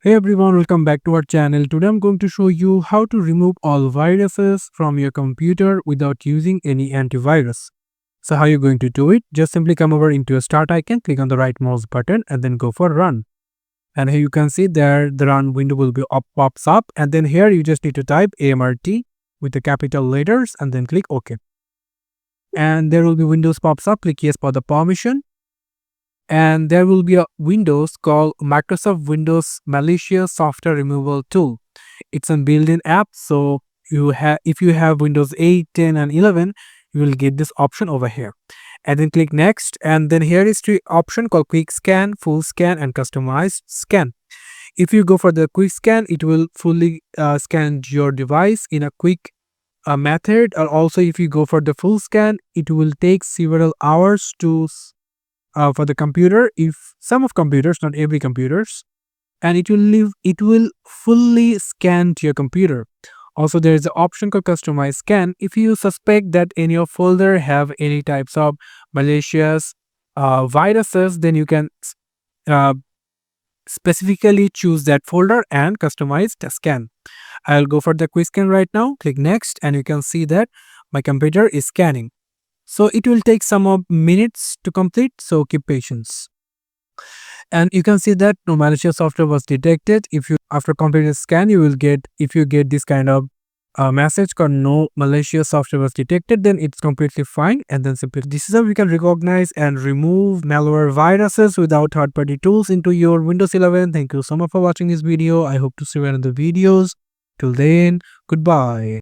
Hey everyone, welcome back to our channel. Today I'm going to show you how to remove all viruses from your computer without using any antivirus. So how you're going to do it? Just simply come over into your start icon, click on the right mouse button and then go for run. And here you can see there the run window will be pops up, and then here you just need to type AMRT with the capital letters and then click OK. And there will be Windows pops up, click yes for the permission. And there will be a Windows called Microsoft Windows Malicious Software Removal Tool. It's a built-in app, so if you have Windows 8, 10 and 11, you will get this option over here. And then click next, and then here is three option called quick scan, full scan and customized scan. If you go for the quick scan, it will fully scan your device in a quick method, or also if you go for the full scan, it will take several hours to for the computer, if some of computers, not every computers, and it will fully scan to your computer. Also, there is an option called customize scan. If you suspect that in your folder have any types of malicious viruses, then you can uh, specifically choose that folder and customize the scan. I'll go for the quick scan right now. Click next, and you can see that my computer is scanning. So it will take some of minutes to complete, so keep patience. And you can see that no malicious software was detected. If you after completing the scan, you will get, if you get this kind of message called no malicious software was detected, then it's completely fine. And then simply this is how we can recognize and remove malware viruses without third-party tools into your Windows 11. Thank you so much for watching this video. I hope to see you in the videos. Till then, goodbye.